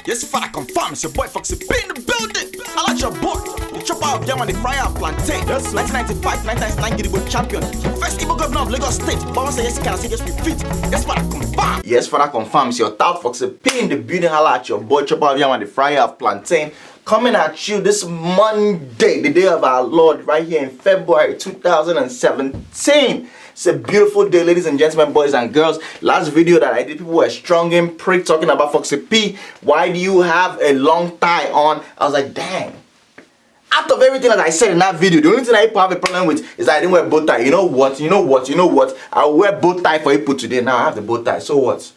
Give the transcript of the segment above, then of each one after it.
Yes, father confirm, it's your boy Foxy P in the building. I like your boy. The chopper of yam and the fryer of plantain. Yes, 1995, 1999 Gidigbo champion. First Igbo governor of Lagos State. Baba say yes, can I say yes, we fit. Yes, father confirm. Yes, father confirm, it's your tout Foxy P in the building. I like your boy, chopper of yam and the fryer of plantain. Coming at you this Monday, the day of our Lord, right here in February 2017. It's a beautiful day, ladies and gentlemen, boys and girls. Last video that I did, people were strong in prick talking about Foxy P. Why do you have a long tie on? I was like, dang. Out of everything that I said in that video, the only thing I have a problem with is that I didn't wear bow tie. You know what? I'll wear bow tie for people today. Now I have the bow tie. So what?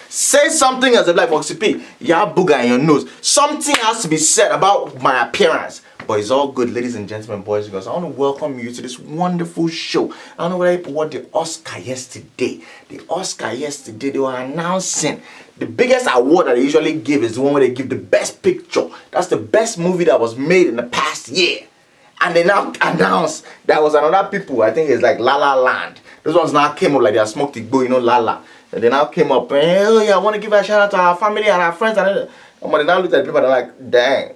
Say something as a black Foxy P. You have booger in your nose. Something has to be said about my appearance. But it's all good, ladies and gentlemen, boys and girls. I want to welcome you to this wonderful show. I don't know whether people watched the Oscar yesterday. The Oscar yesterday, they were announcing the biggest award that they usually give is the one where they give the best picture. That's the best movie that was made in the past year. And they now announced there was another people, I think it's like La La Land. Those ones now came up like they smoked the go, you know, La La. And they now came up, and oh yeah, I want to give a shout out to our family and our friends. And they now looked at the people and they're like, dang,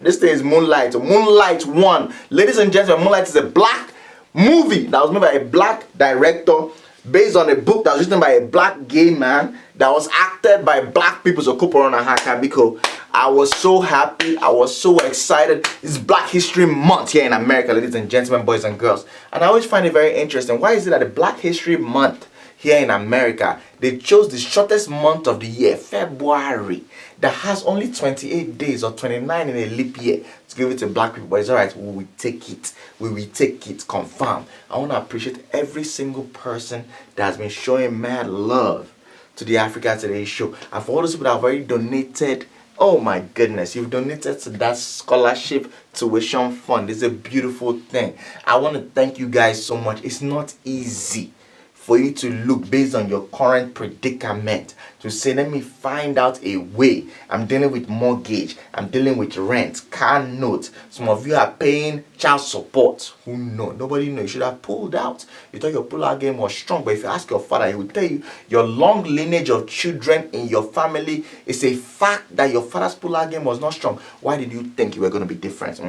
this thing is Moonlight. Moonlight won. Ladies and gentlemen, Moonlight is a black movie that was made by a black director based on a book that was written by a black gay man that was acted by black people. So because I was so happy, I was so excited. It's Black History Month here in America, ladies and gentlemen, boys and girls. And I always find it very interesting. Why is it that the Black History Month here in America, they chose the shortest month of the year, February, that has only 28 days or 29 in a leap year to give it to black people? But it's alright, we will take it. We will take it, confirm. I want to appreciate every single person that has been showing mad love to the Africa Today show. And for all those people that have already donated, oh my goodness, you've donated to that scholarship tuition fund. It's a beautiful thing. I want to thank you guys so much. It's not easy for you to look based on your current predicament to say, let me find out a way. I'm dealing with mortgage, I'm dealing with rent, car note. Some of you are paying child support. Who knows? Nobody knows. You should have pulled out. You thought your pull-out game was strong, but if you ask your father, he will tell you your long lineage of children in your family is a fact that your father's pull-out game was not strong. Why did you think you were going to be different?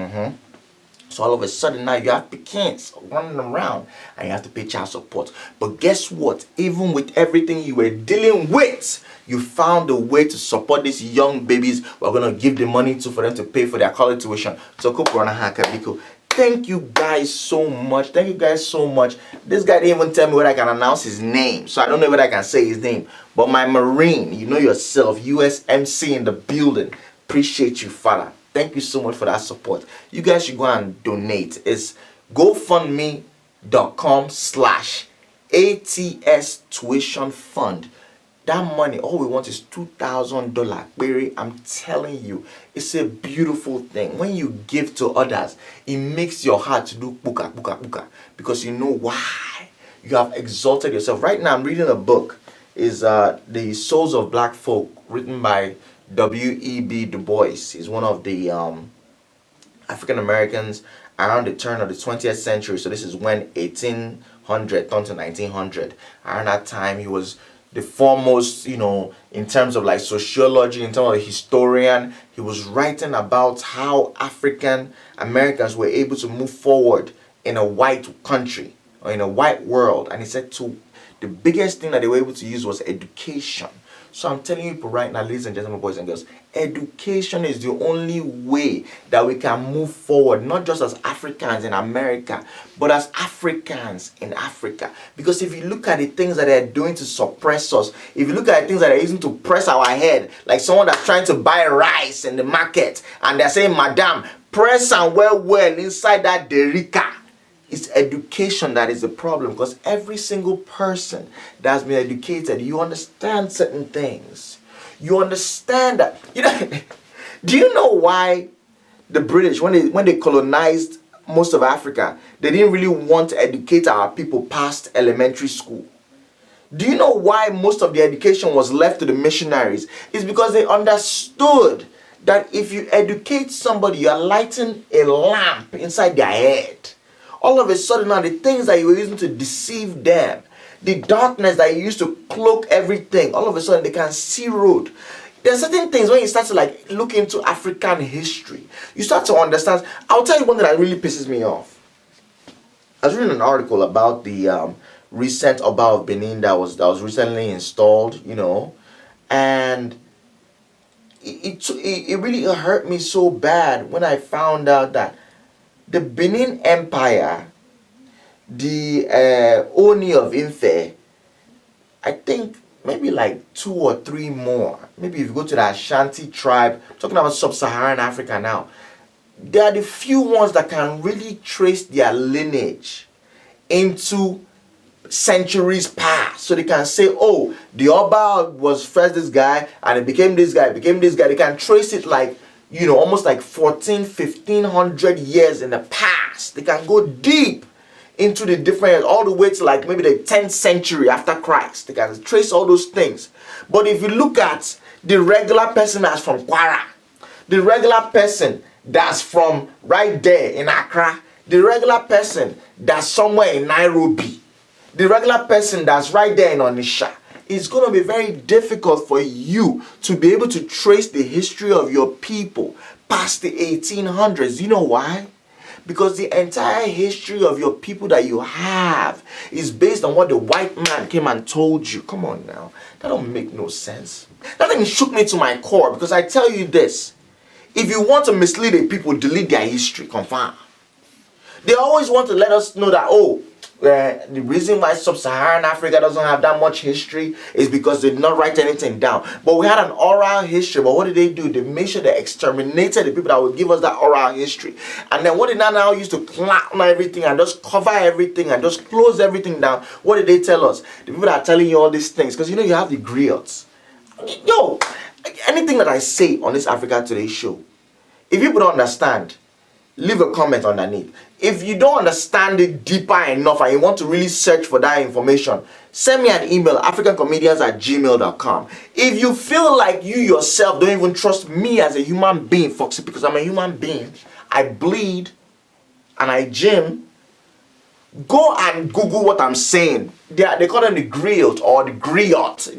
So all of a sudden now you have kids running around and you have to pay child support. But guess what? Even with everything you were dealing with, you found a way to support these young babies. We're going to give the money to for them to pay for their college tuition. So thank you guys so much. Thank you guys so much. This guy didn't even tell me whether I can announce his name. So I don't know whether I can say his name. But my Marine, you know yourself, USMC in the building. Appreciate you, father. Thank you so much for that support. You guys should go and donate. It's gofundme.com/ATS tuition fund. That money, all we want is $2,000. Baby, I'm telling you, it's a beautiful thing. When you give to others, it makes your heart to do buka, buka, buka. Because you know why? You have exalted yourself. Right now, I'm reading a book. It's The Souls of Black Folk, written by W.E.B. Du Bois. He's one of the African Americans around the turn of the 20th century. So this is when 1800 turned to 1900. Around that time, he was the foremost, in terms of like sociology, in terms of a historian. He was writing about how African Americans were able to move forward in a white country or in a white world. And he said the biggest thing that they were able to use was education. So I'm telling you right now, ladies and gentlemen, boys and girls, education is the only way that we can move forward, not just as Africans in America, but as Africans in Africa. Because if you look at the things that they're doing to suppress us, if you look at the things that they're using to press our head, like someone that's trying to buy rice in the market, and they're saying, Madam, press and well inside that derica. It's education that is the problem, because every single person that has been educated, you understand certain things. You understand that. Do you know why the British, when they colonized most of Africa, they didn't really want to educate our people past elementary school? Do you know why most of the education was left to the missionaries? It's because they understood that if you educate somebody, you are lighting a lamp inside their head. All of a sudden now, the things that you were using to deceive them, the darkness that you used to cloak everything, all of a sudden they can see road. there are certain things when you start to like look into African history, you start to understand. I'll tell you one thing that really pisses me off. I was reading an article about the recent Oba of Benin that was recently installed, and it really hurt me so bad when I found out that the Benin Empire, the Oni of Ife, I think maybe like 2 or 3 more. Maybe if you go to the Ashanti tribe, talking about sub-Saharan Africa now, they are the few ones that can really trace their lineage into centuries past. So they can say, oh, the Oba was first this guy, and it became this guy, They can trace it like, almost like 1500 years in the past. They can go deep into the different, all the way to like maybe the 10th century after Christ. They can trace all those things. But if you look at the regular person that's from Kwara, the regular person that's from right there in Accra, the regular person that's somewhere in Nairobi, the regular person that's right there in Onitsha, it's going to be very difficult for you to be able to trace the history of your people past the 1800s. You know why? Because the entire history of your people that you have is based on what the white man came and told you. Come on now. That don't make no sense. That thing shook me to my core, because I tell you this. If you want to mislead the people, delete their history. Confirm. They always want to let us know that, the reason why sub-Saharan Africa doesn't have that much history is because they did not write anything down. But we had an oral history. But what did they do? They made sure they exterminated the people that would give us that oral history. And then what did they now use to clown everything and just cover everything and just close everything down? What did they tell us? The people that are telling you all these things, because you have the griots. Anything that I say on this Africa Today show, if people don't understand, leave a comment underneath. If you don't understand it deeper enough and you want to really search for that information, send me an email, africancomedians@gmail.com. If you feel like you yourself don't even trust me as a human being, Foxy, because I'm a human being, I bleed and I gym, go and Google what I'm saying. They call them the griot or the griot,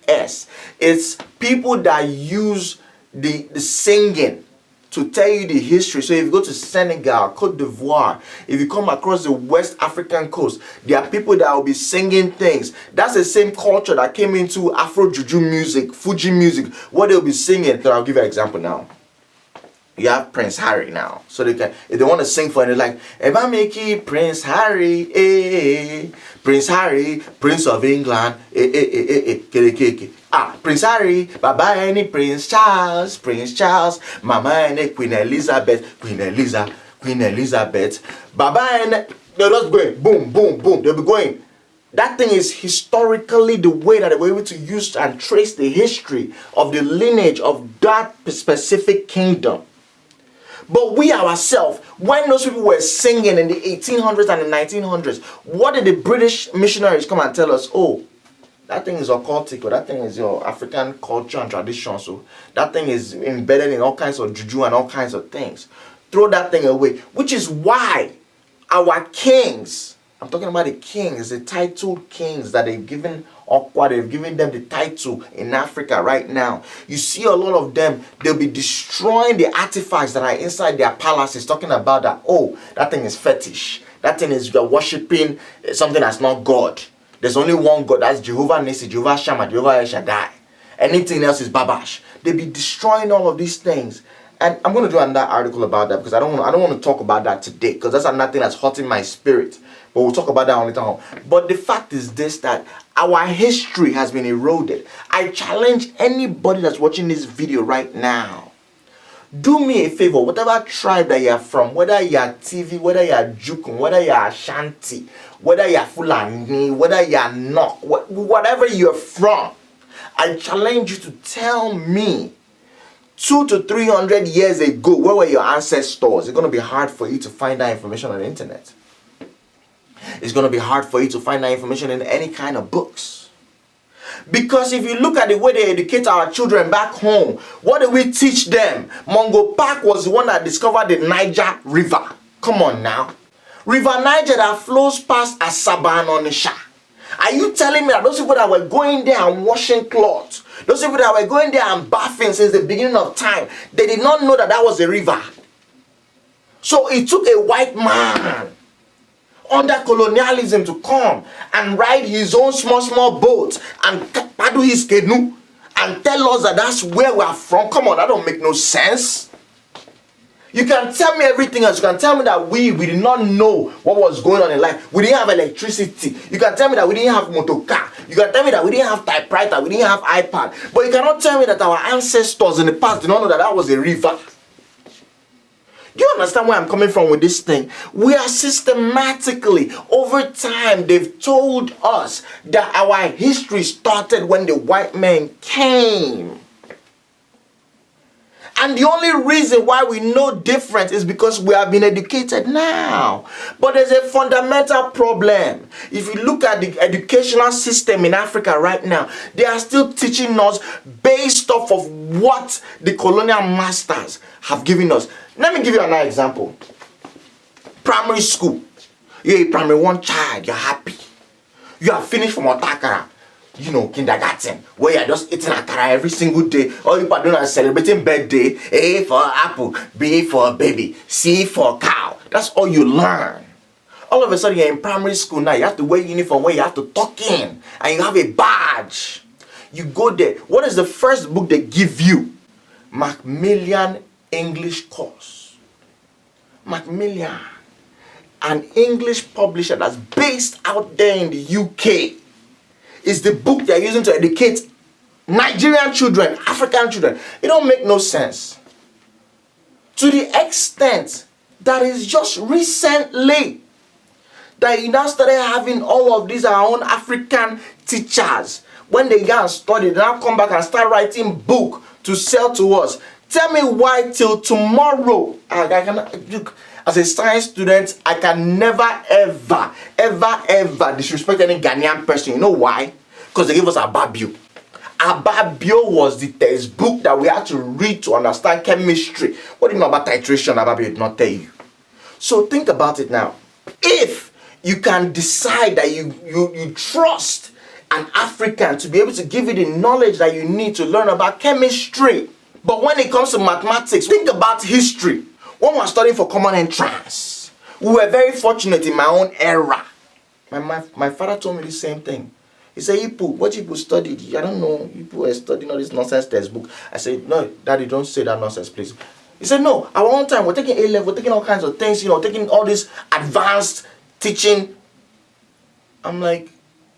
Griots. It's people that use the singing to tell you the history. So if you go to Senegal, Cote d'Ivoire, if you come across the West African coast, there are people that will be singing things. That's the same culture that came into Afro Juju music, Fuji music, what they'll be singing. So I'll give you an example now. You have Prince Harry now. So they can, if they want to sing for it, they're like, Eba Meki, Prince Harry, Prince Harry, Prince of England, Prince Harry, Baba any Prince Charles, Mama any Queen Elizabeth, Queen Elizabeth, Baba and they're just going, boom, boom, boom, they'll be going. That thing is historically the way that they were able to use and trace the history of the lineage of that specific kingdom. But we ourselves, when those people were singing in the 1800s and the 1900s, what did the British missionaries come and tell us? Oh, that thing is occultic, or that thing is your African culture and tradition. So that thing is embedded in all kinds of juju and all kinds of things. Throw that thing away. Which is why our kings, I'm talking about the kings, the titled kings that they've given Okwa, they've given them the title in Africa right now. You see a lot of them, they'll be destroying the artifacts that are inside their palaces, talking about that, oh, that thing is fetish. That thing is, you're worshipping something that's not God. There's only one God, that's Jehovah Nissi, Jehovah Shammah, Jehovah El Shaddai. Anything else is babash. They'll be destroying all of these things. And I'm going to do another article about that, because I don't want to talk about that today, because that's another thing that's hurting my spirit. But we'll talk about that on later on. But the fact is this, that our history has been eroded. I challenge anybody that's watching this video right now. Do me a favor, whatever tribe that you're from, whether you're TV, whether you're Jukun, whether you're Ashanti, whether you're Fulani, whether you're not, whatever you're from, I challenge you to tell me 200 to 300 years ago, where were your ancestors? It's going to be hard for you to find that information on the internet. It's going to be hard for you to find that information in any kind of books. Because if you look at the way they educate our children back home, what do we teach them? Mungo Park was the one that discovered the Niger River. Come on now. River Niger that flows past Asaba and Onitsha. Are you telling me that those people that were going there and washing clothes, those people that were going there and bathing since the beginning of time, they did not know that that was a river? So it took a white man under colonialism to come and ride his own small boat and paddle his canoe and tell us that that's where we are from. Come on, that don't make no sense. You can tell me everything else. You can tell me that we did not know what was going on in life. We didn't have electricity. You can tell me that we didn't have motor car. You can tell me that we didn't have typewriter. We didn't have iPad. But you cannot tell me that our ancestors in the past did not know that that was a river. Do you understand where I'm coming from with this thing? We are systematically, over time, they've told us that our history started when the white man came. And the only reason why we know different is because we have been educated now. But there's a fundamental problem. If you look at the educational system in Africa right now, they are still teaching us based off of what the colonial masters have given us. Let me give you another example. Primary school. You're a primary one child, you're happy. You are finished from Otakara. Kindergarten, where you're just eating akara every single day. All you are doing is celebrating birthday. A for apple, B for baby, C for cow. That's all you learn. All of a sudden, you're in primary school now. You have to wear uniform where you have to tuck in. And you have a badge. You go there. What is the first book they give you? Macmillan English course. Macmillan. An English publisher that's based out there in the UK. Is the book they're using to educate Nigerian children, African children. It don't make no sense. To the extent that is just recently that you now started having all of these our own African teachers. When they go and study, they now come back and start writing book to sell to us. Tell me why till tomorrow, as a science student, I can never, ever disrespect any Ghanaian person. You know why? Because they gave us Ababio. Ababio was the textbook that we had to read to understand chemistry. What do you know about titration? Ababio did not tell you. So think about it now. If you can decide that you trust an African to be able to give you the knowledge that you need to learn about chemistry, but when it comes to mathematics, think about history. When we were studying for common entrance, we were very fortunate in my own era. My father told me the same thing. He said, Ipu, what you studied? I don't know. You were studying all this nonsense textbook. I said, no, Daddy, don't say that nonsense, please. He said, no, our own time, we're taking A-level, we're taking all kinds of things, taking all this advanced teaching. I'm like,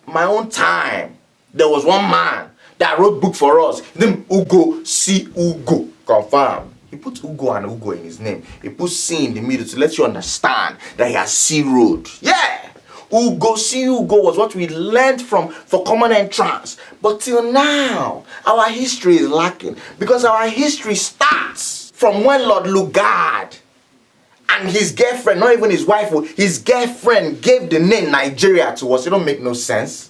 my own time, there was one man that wrote book for us. Then Ugo, C. Ugo, confirm. He put Ugo and Ugo in his name. He put C in the middle to let you understand that he has C road. Yeah! Ugo, C Ugo was what we learned for common entrance. But till now, our history is lacking. Because our history starts from when Lord Lugard and his girlfriend, not even his wife, his girlfriend gave the name Nigeria to us. It don't make no sense.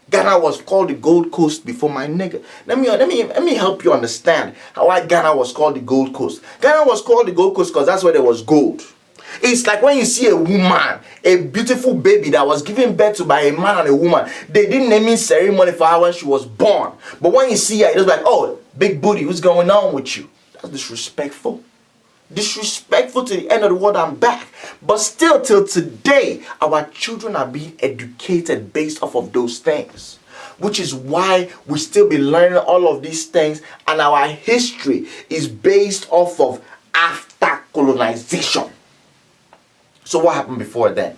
Ghana was called the Gold Coast before my nigga. Let me help you understand why Ghana was called the Gold Coast. Ghana was called the Gold Coast because that's where there was gold. It's like when you see a woman, a beautiful baby that was given birth to by a man and a woman. They did naming ceremony for her when she was born. But when you see her, it's like, oh, big booty, what's going on with you? That's disrespectful. Disrespectful to the end of the world and back. But still till today, our children are being educated based off of those things. Which is why we still be learning all of these things, and our history is based off of after colonization. So what happened before then?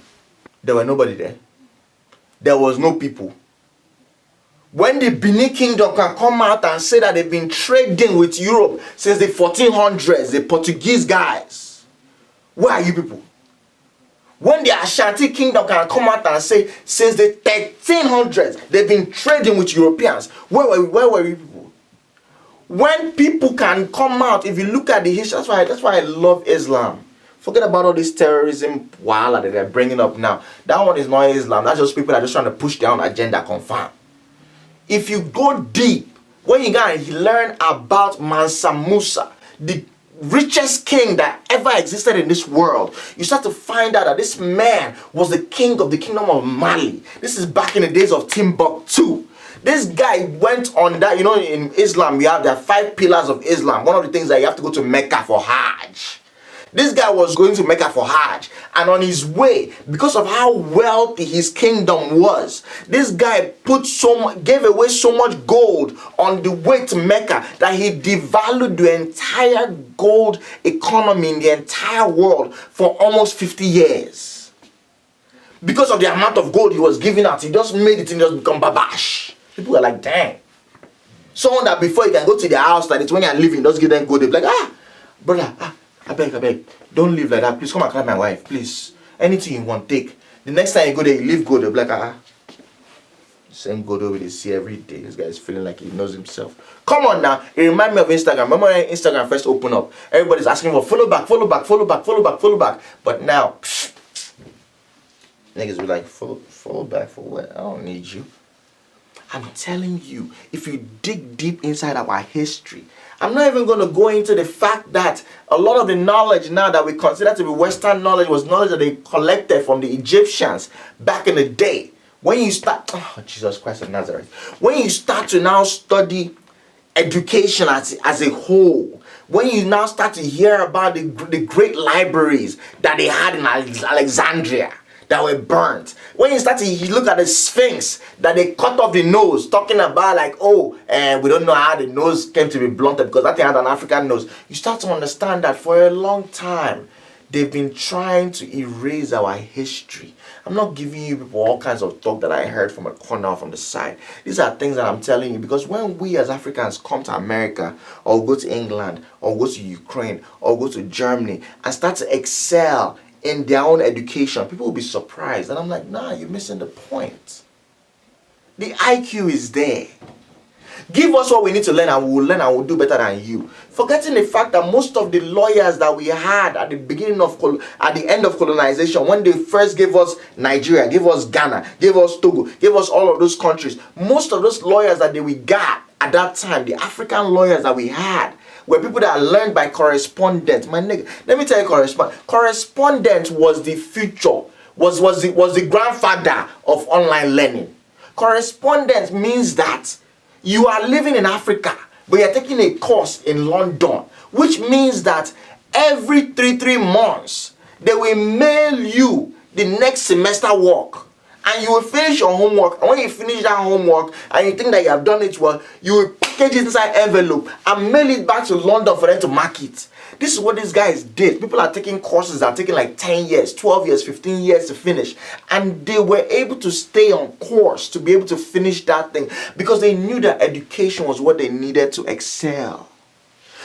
There were nobody there. There was no people. When the Benin Kingdom can come out and say that they've been trading with Europe since the 1400s, the Portuguese guys, where are you people? When the Ashanti Kingdom can come out and say since the 1300s, they've been trading with Europeans, where were you people? When people can come out, if you look at the history, that's why I love Islam. Forget about all this terrorism wala that they're bringing up now. That one is not Islam. That's just people that are just trying to push their own agenda, confirm. If you go deep, when you go and learn about Mansa Musa, the richest king that ever existed in this world, you start to find out that this man was the king of the kingdom of Mali. This is back in the days of Timbuktu. This guy went on that, in Islam, we have the 5 pillars of Islam. One of the things that you have to go to Mecca for Hajj. This guy was going to Mecca for Hajj, and on his way, because of how wealthy his kingdom was, this guy gave away so much gold on the way to Mecca that he devalued the entire gold economy in the entire world for almost 50 years. Because of the amount of gold he was giving out, he just made it and just become babash. People were like, dang. Someone that before you can go to their house, that it's when you're leaving, just give them gold. They're like, brother, I beg, don't live like that. Please come and call my wife, please. Anything you want, take. The next time you go there, you leave gold. They'll be like, same gold over they see every day. This guy is feeling like he knows himself. Come on now. It reminds me of Instagram. Remember when Instagram first opened up? Everybody's asking for follow back. But now, niggas be like, follow back for what? I don't need you. I'm telling you, if you dig deep inside our history, I'm not even going to go into the fact that a lot of the knowledge now that we consider to be Western knowledge was knowledge that they collected from the Egyptians back in the day. When you start, Jesus Christ of Nazareth, when you start to now study education as a whole, when you now start to hear about the great libraries that they had in Alexandria, that were burnt. When you start to look at the Sphinx that they cut off the nose, talking about like, we don't know how the nose came to be blunted because that thing had an African nose. You start to understand that for a long time, they've been trying to erase our history. I'm not giving you people all kinds of talk that I heard from a corner or from the side. These are things that I'm telling you because when we as Africans come to America or go to England or go to Ukraine or go to Germany and start to excel in their own education, people will be surprised. And I'm like, nah, you're missing the point. The IQ is there. Give us what we need to learn and we will learn and we'll do better than you. Forgetting the fact that most of the lawyers that we had at the end of colonization, when they first gave us Nigeria, gave us Ghana, gave us Togo, gave us all of those countries, most of those lawyers that we got at that time, the African lawyers that we had, were people that learned by correspondence. My nigga, let me tell you, correspondence was the future, was the grandfather of online learning. Correspondence means that you are living in Africa, but you're taking a course in London, which means that every three months, they will mail you the next semester work. And you will finish your homework. And when you finish that homework and you think that you have done it well, you will package it inside envelope and mail it back to London for them to mark it. This is what these guys did. People are taking courses that are taking like 10 years, 12 years, 15 years to finish. And they were able to stay on course to be able to finish that thing because they knew that education was what they needed to excel.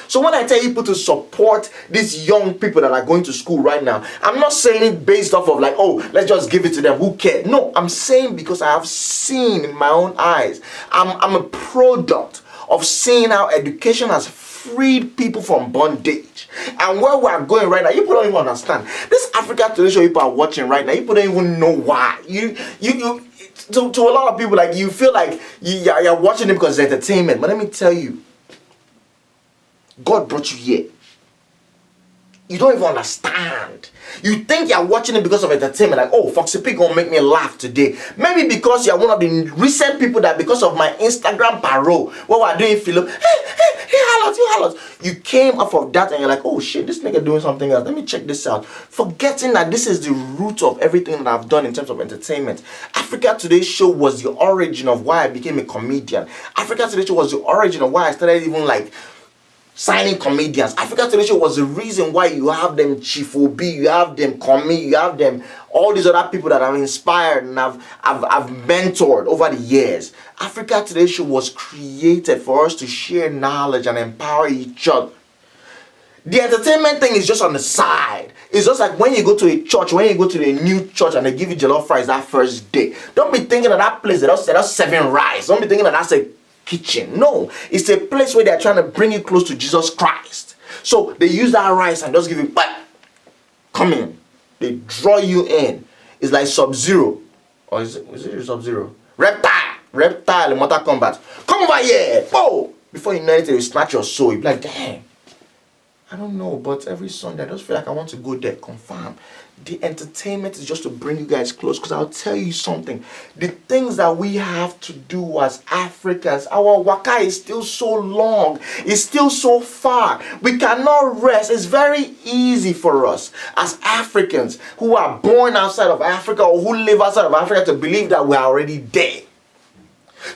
So when I tell people to support these young people that are going to school right now, I'm not saying it based off of like, let's just give it to them, who cares? No, I'm saying because I have seen in my own eyes. I'm a product of seeing how education has freed people from bondage. And where we are going right now, you people don't even understand. This Africa Today show people are watching right now, you people don't even know why. To a lot of people, like you feel like you're watching it because it's entertainment. But let me tell you, God brought you here. You don't even understand. You think you're watching it because of entertainment. Like, Foxy P gonna make me laugh today. Maybe because you're one of the recent people that because of my Instagram parole, what we're doing, Philip, hey, Harlot. You came off of that and you're like, oh shit, this nigga doing something else. Let me check this out. Forgetting that this is the root of everything that I've done in terms of entertainment. Africa Today show was the origin of why I became a comedian. Africa Today show was the origin of why I started even like signing comedians. Africa Today show was the reason why you have them Chief Obi, you have them Komi, you have them all these other people that I've inspired and I've mentored over the years. Africa Today show was created for us to share knowledge and empower each other. The entertainment thing is just on the side. It's just like when you go to a church, when you go to a new church and they give you jollof fries that first day. Don't be thinking of that place that's serving rice. Don't be thinking that that's a kitchen. No, it's a place where they're trying to bring you close to Jesus Christ. So they use that rice and just give you, come in. They draw you in. It's like Sub-Zero. Or is it Sub-Zero? Reptile in Mortal Kombat. Come over here. Oh! Before you know it, they will snatch your soul. You'll be like, damn. I don't know, but every Sunday I just feel like I want to go there, confirm. The entertainment is just to bring you guys close, because I'll tell you something. The things that we have to do as Africans, our waka is still so long. It's still so far. We cannot rest. It's very easy for us as Africans who are born outside of Africa or who live outside of Africa to believe that we are already there.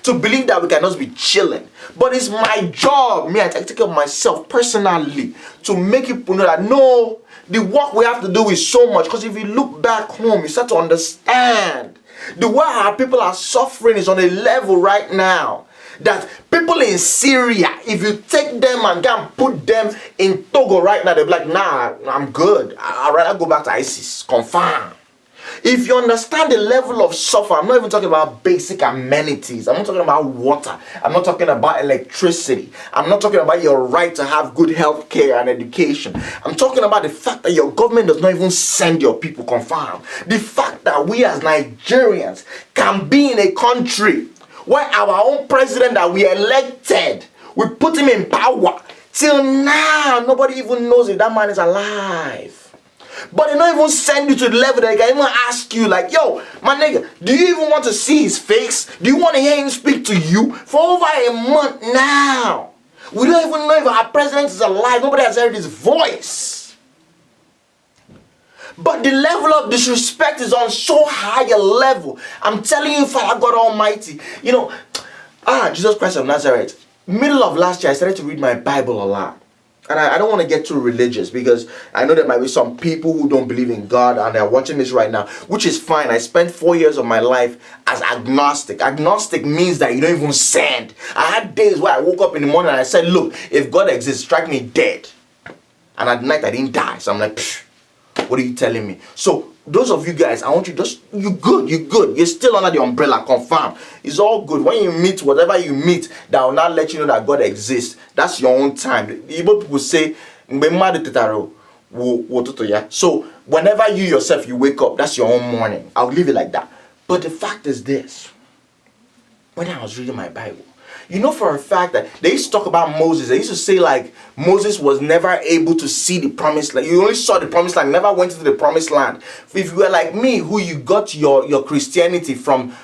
To believe that we can just be chilling. But it's my job, me, I take care of myself personally, to make people know that no, the work we have to do is so much. Because if you look back home, you start to understand the way our people are suffering is on a level right now that people in Syria, if you take them and go and put them in Togo right now, they'll be like, nah, I'm good. I'd rather go back to ISIS. Confirm. If you understand the level of suffering, I'm not even talking about basic amenities. I'm not talking about water. I'm not talking about electricity. I'm not talking about your right to have good health care and education. I'm talking about the fact that your government does not even send your people. Confirm. The fact that we as Nigerians can be in a country where our own president that we elected, we put him in power. Till now, nobody even knows if that man is alive. But they don't even send you to the level that they can even ask you like, yo, my nigga, do you even want to see his face? Do you want to hear him speak to you? For over a month now, we don't even know if our president is alive. Nobody has heard his voice. But the level of disrespect is on so high a level. I'm telling you, Father God Almighty, you know, Jesus Christ of Nazareth. Middle of last year, I started to read my Bible a lot. And I don't want to get too religious, because I know there might be some people who don't believe in God and they're watching this right now, which is fine. I spent 4 years of my life as agnostic. Agnostic means that you don't even send. I had days where I woke up in the morning and I said, look, if God exists, strike me dead. And at night I didn't die. So I'm like, what are you telling me? So those of you guys, I want you you're good. You're still under the umbrella, confirm. It's all good. When you meet whatever you meet that will not let you know that God exists, that's your own time. The Igbo people say, so whenever you yourself, you wake up, that's your own morning. I'll leave it like that. But the fact is this. When I was reading my Bible, you know for a fact that they used to talk about Moses. They used to say like Moses was never able to see the promised land. You only saw the promised land, never went into the promised land. If you were like me, who you got your Christianity from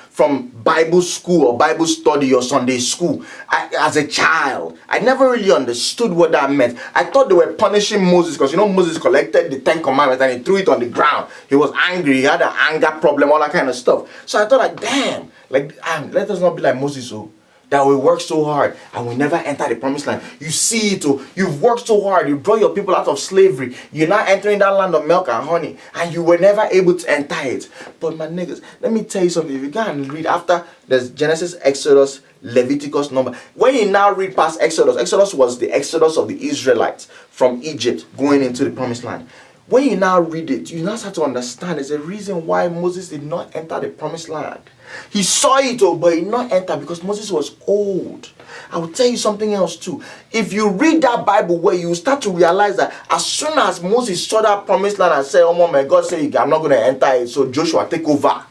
Bible school or Bible study or Sunday school, as a child, I never really understood what that meant. I thought they were punishing Moses because, you know, Moses collected the 10 commandments and he threw it on the ground. He was angry, he had an anger problem, all that kind of stuff. So I thought like, damn, like let us not be like Moses, that we work so hard and we never enter the promised land. You see it, you've worked so hard, you brought your people out of slavery, you're not entering that land of milk and honey, and you were never able to enter it. But my niggas, let me tell you something. If you go and read after there's Genesis, Exodus, Leviticus, Number, when you now read past Exodus was the exodus of the Israelites from Egypt going into the promised land. When you now read it, you now start to understand there's a reason why Moses did not enter the promised land. He saw it, but he did not enter because Moses was old. I will tell you something else too. If you read that Bible where you start to realize that as soon as Moses saw that promised land and said, oh my God, say I'm not going to enter it, so Joshua take over.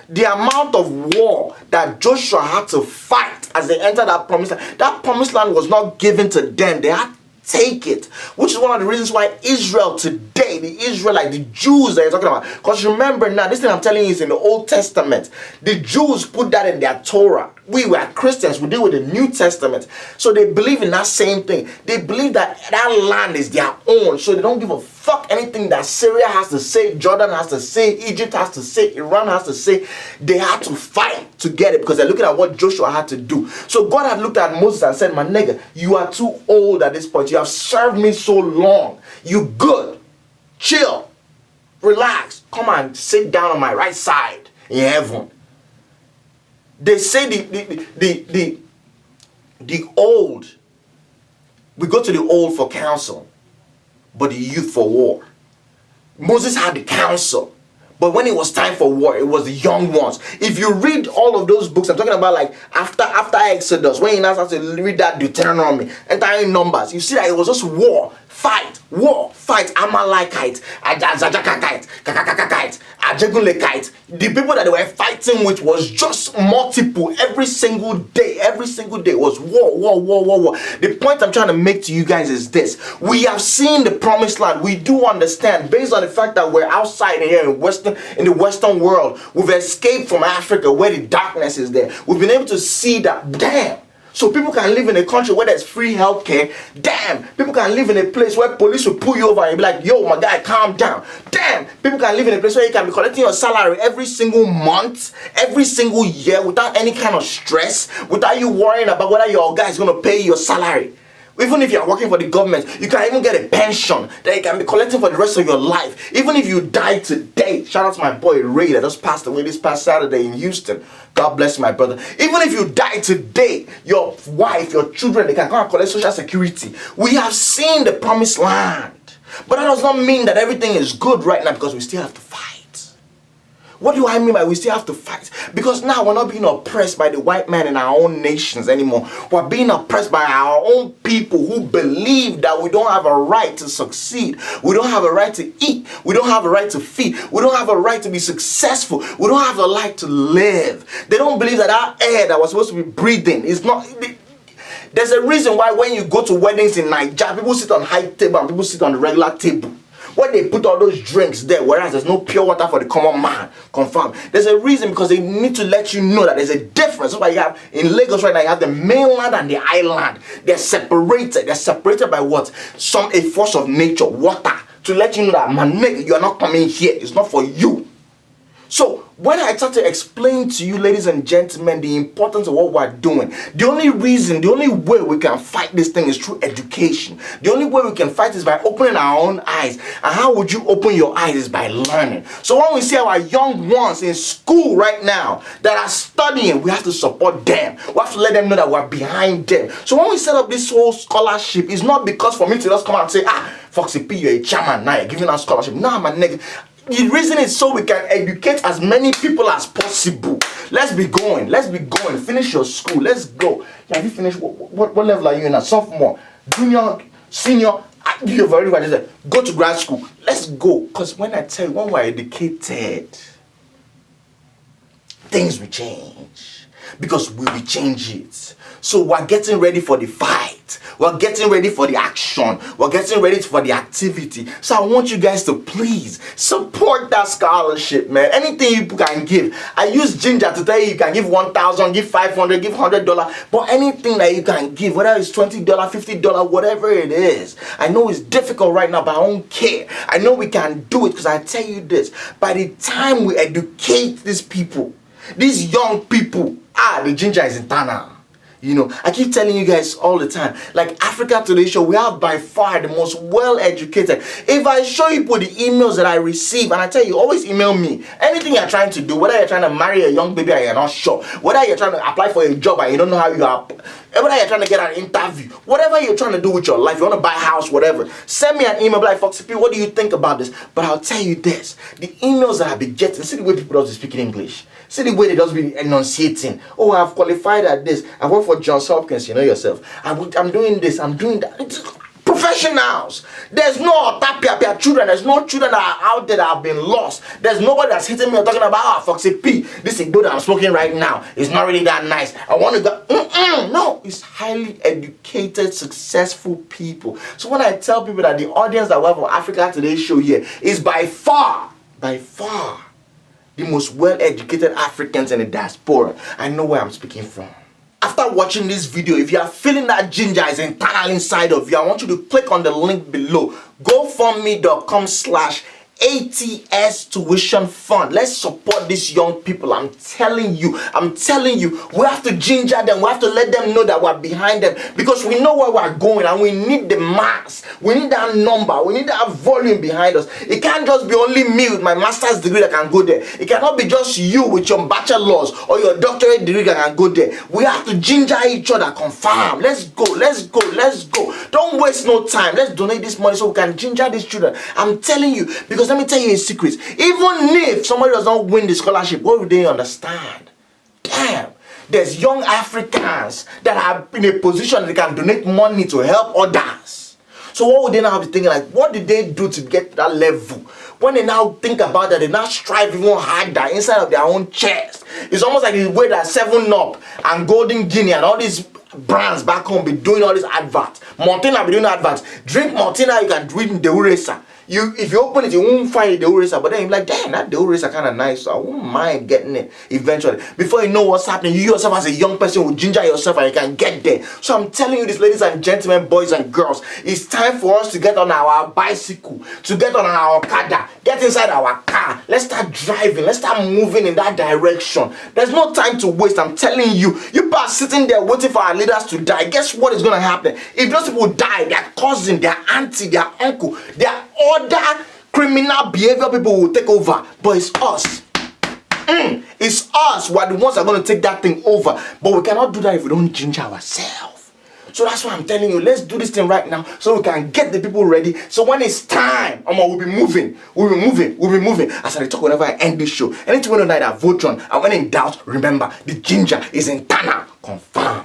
The amount of war that Joshua had to fight as they entered that promised land was not given to them. They had take it, which is one of the reasons why Israel today, the Israelites, the Jews that you're talking about, because remember now, this thing I'm telling you is in the Old Testament. The Jews put that in their Torah. We were Christians, we deal with the New Testament. So they believe in that same thing. They believe that that land is their own, so they don't give a fuck anything that Syria has to say, Jordan has to say, Egypt has to say, Iran has to say. They had to fight to get it because they're looking at what Joshua had to do. So God had looked at Moses and said, my nigga, you are too old at this point. You have served me so long. You good. Chill. Relax. Come and sit down on my right side in heaven. They say the old, we go to the old for counsel, but the youth for war. Moses had the counsel, but when it was time for war, it was the young ones. If you read all of those books, I'm talking about like after Exodus, when you now start to read that Deuteronomy, entire Numbers, you see that it was just war, fight, fight Amalekite, Ajajakite, Kakakakite, Ajegunlekite. The people that they were fighting with was just multiple. Every single day was war. The point I'm trying to make to you guys is this: we have seen the promised land. We do understand, based on the fact that we're outside here in the Western world. We've escaped from Africa where the darkness is there. We've been able to see that. Damn. So people can live in a country where there's free healthcare. Damn. People can live in a place where police will pull you over and be like, yo, my guy, calm down. Damn. People can live in a place where you can be collecting your salary every single month, every single year, without any kind of stress, without you worrying about whether your guy is going to pay your salary. Even if you're working for the government, you can even get a pension that you can be collecting for the rest of your life. Even if you die today, shout out to my boy Ray that just passed away this past Saturday in Houston. God bless my brother. Even if you die today, your wife, your children, they can come and collect social security. We have seen the promised land. But that does not mean that everything is good right now, because we still have to fight. What do I mean by we still have to fight? Because now we're not being oppressed by the white man in our own nations anymore. We're being oppressed by our own people who believe that we don't have a right to succeed. We don't have a right to eat. We don't have a right to feed. We don't have a right to be successful. We don't have a right to live. They don't believe that our air that we're supposed to be breathing is not... There's a reason why when you go to weddings in Nigeria, people sit on high table and people sit on the regular table. Where they put all those drinks there, whereas there's no pure water for the common man. Confirm. There's a reason, because they need to let you know that there's a difference. That's why you have in Lagos right now, you have the mainland and the island. They're separated. They're separated by what? A force of nature, water, to let you know that, man, nigga, you're not coming here. It's not for you. So when I start to explain to you, ladies and gentlemen, the importance of what we're doing, the only way we can fight this thing is through education. The only way we can fight is by opening our own eyes. And how would you open your eyes? Is by learning. So when we see our young ones in school right now that are studying, we have to support them. We have to let them know that we're behind them. So when we set up this whole scholarship, it's not because for me to just come out and say, Foxy P, you're a chairman now, you're giving us scholarship. Nah, my nigga. The reason is so we can educate as many people as possible. Let's be going. Finish your school. Let's go. Have you finished? What level are you in now? Sophomore, junior, senior. You've already graduated. Go to grad school. Let's go. Because when I tell you, when we're educated, things will change. Because we will change it. So we're getting ready for the fight. We're getting ready for the action. We're getting ready for the activity. So I want you guys to please support that scholarship, man. Anything you can give. I use Ginger to tell you can give 1,000, give 500, give $100. But anything that you can give, whether it's $20, $50, whatever it is. I know it's difficult right now, but I don't care. I know we can do it, because I tell you this. By the time we educate these people, these young people, the ginger is internal. You know, I keep telling you guys all the time, like Africa Today Show, we have by far the most well-educated. If I show you the emails that I receive, and I tell you, always email me. Anything you're trying to do, whether you're trying to marry a young baby and you're not sure, whether you're trying to apply for a job and you don't know how you are, whether you're trying to get an interview, whatever you're trying to do with your life, you want to buy a house, whatever, send me an email like, Foxy P, what do you think about this? But I'll tell you this, the emails that I've been getting, see the way people don't speak in English. See the way they just be enunciating. Oh, I've qualified at this. I work for Johns Hopkins, you know yourself. I'm doing this, I'm doing that. It's professionals. There's no tapia children. There's no children that are out there that have been lost. There's nobody that's hitting me or talking about, Foxy P, this is good that I'm smoking right now. It's not really that nice. I want to go. No, it's highly educated, successful people. So when I tell people that the audience that we have on Africa Today Show here is by far, the most well-educated Africans in the diaspora, I know where I'm speaking from. After watching this video, if you are feeling that ginger is internal inside of you, I want you to click on the link below. GoFundMe.com/ATS tuition fund. Let's support these young people. I'm telling you, we have to ginger them. We have to let them know that we're behind them, because we know where we're going and we need the mass. We need that number. We need that volume behind us. It can't just be only me with my master's degree that can go there. It cannot be just you with your bachelor's or your doctorate degree that can go there. We have to ginger each other. Confirm. Let's go. Don't waste no time. Let's donate this money so we can ginger these children. I'm telling you, because let me tell you a secret. Even if somebody does not win the scholarship, what would they understand? Damn, there's young Africans that are in a position they can donate money to help others. So what would they now be thinking? Like, what did they do to get to that level? When they now think about that, they now strive even harder inside of their own chest. It's almost like the way that 7-Up and Golden Guinea and all these brands back home be doing all these adverts. Montina be doing adverts. Drink Montina, you can drink the Uresa. If you open it, you won't find the Uresa, but then you're like, damn, that Uresa kind of nice, so I won't mind getting it eventually. Before you know what's happening, you yourself as a young person will ginger yourself and you can get there. So I'm telling you this, ladies and gentlemen, boys and girls, it's time for us to get on our bicycle, to get on our Okada, get inside our car. Let's start driving. Let's start moving in that direction. There's no time to waste. I'm telling you, you are sitting there waiting for our leaders to die. Guess what is going to happen? If those people die, their cousin, their auntie, their uncle, their other criminal behavior people will take over. But it's us. It's us who are the ones that are going to take that thing over. But we cannot do that if we don't ginger ourselves. So that's why I'm telling you, let's do this thing right now so we can get the people ready. So when it's time, we'll be moving. As I talk whenever I end this show. Anything we don't know that Voltron, and when in doubt, remember, the ginger is internal. Confirm.